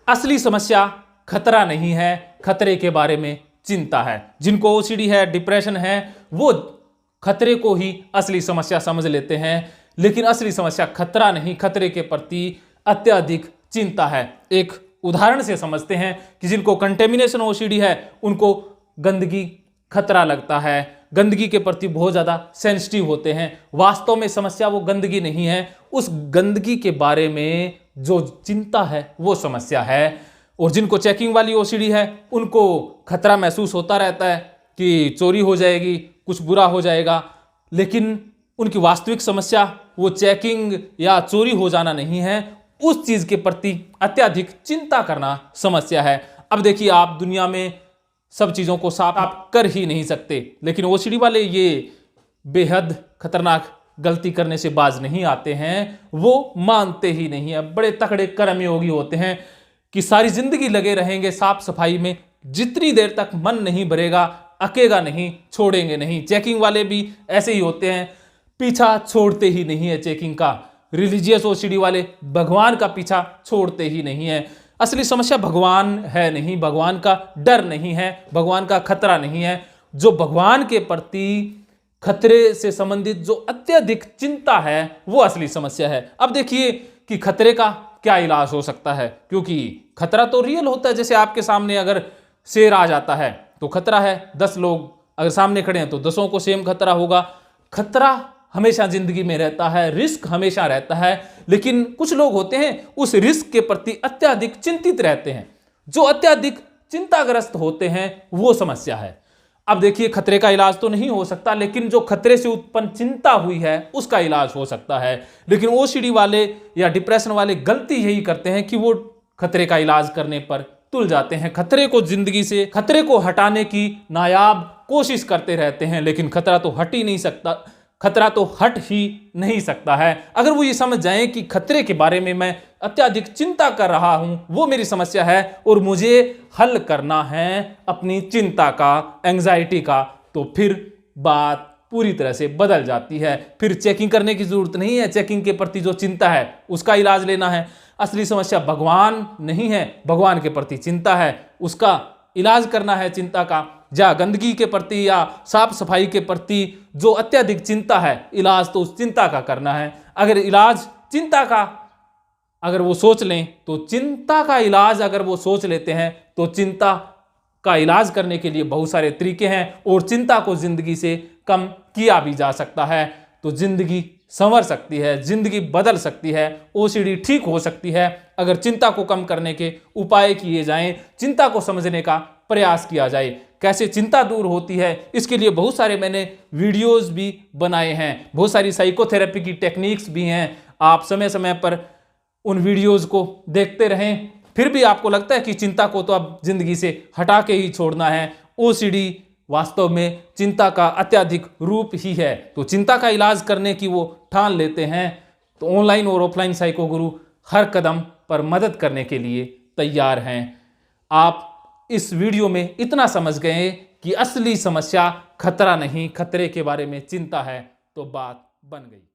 असली समस्या खतरा नहीं है, खतरे के बारे में चिंता है। जिनको ओसीडी है, डिप्रेशन है, वो खतरे को ही असली समस्या समझ लेते हैं, लेकिन असली समस्या खतरा नहीं, खतरे के प्रति अत्यधिक चिंता है। एक उदाहरण से समझते हैं कि जिनको कंटेमिनेशन ओसीडी है उनको गंदगी खतरा लगता है, गंदगी के प्रति बहुत ज़्यादा सेंसिटिव होते हैं। वास्तव में समस्या वो गंदगी नहीं है, उस गंदगी के बारे में जो चिंता है वो समस्या है। और जिनको चेकिंग वाली ओसीडी है उनको खतरा महसूस होता रहता है कि चोरी हो जाएगी, कुछ बुरा हो जाएगा, लेकिन उनकी वास्तविक समस्या वो चेकिंग या चोरी हो जाना नहीं है, उस चीज़ के प्रति अत्यधिक चिंता करना समस्या है। अब देखिए, आप दुनिया में सब चीज़ों को साफ आप कर ही नहीं सकते, लेकिन ओसीडी वाले ये बेहद खतरनाक गलती करने से बाज नहीं आते हैं, वो मानते ही नहीं है। बड़े तकड़े कर्मयोगी होते हैं कि सारी जिंदगी लगे रहेंगे साफ सफाई में, जितनी देर तक मन नहीं भरेगा, अकेगा नहीं, छोड़ेंगे नहीं। चेकिंग वाले भी ऐसे ही होते हैं, पीछा छोड़ते ही नहीं है चेकिंग का। रिलीजियस ओसीडी वाले भगवान का पीछा छोड़ते ही नहीं है। असली समस्या भगवान है नहीं, भगवान का डर नहीं है, भगवान का खतरा नहीं है। जो भगवान के प्रति खतरे से संबंधित जो अत्यधिक चिंता है वो असली समस्या है। अब देखिए कि खतरे का क्या इलाज हो सकता है, क्योंकि खतरा तो रियल होता है। जैसे आपके सामने अगर शेर आ जाता है तो खतरा है, 10 लोग अगर सामने खड़े हैं तो 10 को सेम खतरा होगा। खतरा हमेशा जिंदगी में रहता है, रिस्क हमेशा रहता है, लेकिन कुछ लोग होते हैं उस रिस्क के प्रति अत्यधिक चिंतित रहते हैं। जो अत्यधिक चिंताग्रस्त होते हैं वो समस्या है। अब देखिए, खतरे का इलाज तो नहीं हो सकता, लेकिन जो खतरे से उत्पन्न चिंता हुई है उसका इलाज हो सकता है। लेकिन ओसीडी वाले या डिप्रेशन वाले गलती यही करते हैं कि वो खतरे का इलाज करने पर तुल जाते हैं, खतरे को जिंदगी से, खतरे को हटाने की नायाब कोशिश करते रहते हैं, लेकिन खतरा तो हट ही नहीं सकता, खतरा तो हट ही नहीं सकता है। अगर वो ये समझ जाएं कि खतरे के बारे में मैं अत्यधिक चिंता कर रहा हूं, वो मेरी समस्या है और मुझे हल करना है अपनी चिंता का, एंजाइटी का, तो फिर बात पूरी तरह से बदल जाती है। फिर चेकिंग करने की जरूरत नहीं है, चेकिंग के प्रति जो चिंता है उसका इलाज लेना है। असली समस्या भगवान नहीं है, भगवान के प्रति चिंता है, उसका इलाज करना है चिंता का। या गंदगी के प्रति या साफ सफाई के प्रति जो अत्यधिक चिंता है, इलाज तो उस चिंता का करना है। अगर इलाज चिंता का अगर वो सोच लें तो चिंता का इलाज अगर वो सोच लेते हैं तो चिंता का इलाज करने के लिए बहुत सारे तरीके हैं और चिंता को जिंदगी से कम किया भी जा सकता है। तो जिंदगी संवर सकती है, जिंदगी बदल सकती है, ओसीडी ठीक हो सकती है अगर चिंता को कम करने के उपाय किए जाएं, चिंता को समझने का प्रयास किया जाए। कैसे चिंता दूर होती है इसके लिए बहुत सारे मैंने वीडियोस भी बनाए हैं, बहुत सारी साइकोथेरेपी की टेक्निक्स भी हैं। आप समय समय पर उन वीडियोस को देखते रहें। फिर भी आपको लगता है कि चिंता को तो अब जिंदगी से हटा के ही छोड़ना है, ओसीडी वास्तव में चिंता का अत्यधिक रूप ही है। तो चिंता का इलाज करने की वो ठान लेते हैं तो ऑनलाइन और ऑफलाइन साइको गुरु हर कदम पर मदद करने के लिए तैयार हैं। आप इस वीडियो में इतना समझ गए कि असली समस्या खतरा नहीं, खतरे के बारे में चिंता है, तो बात बन गई।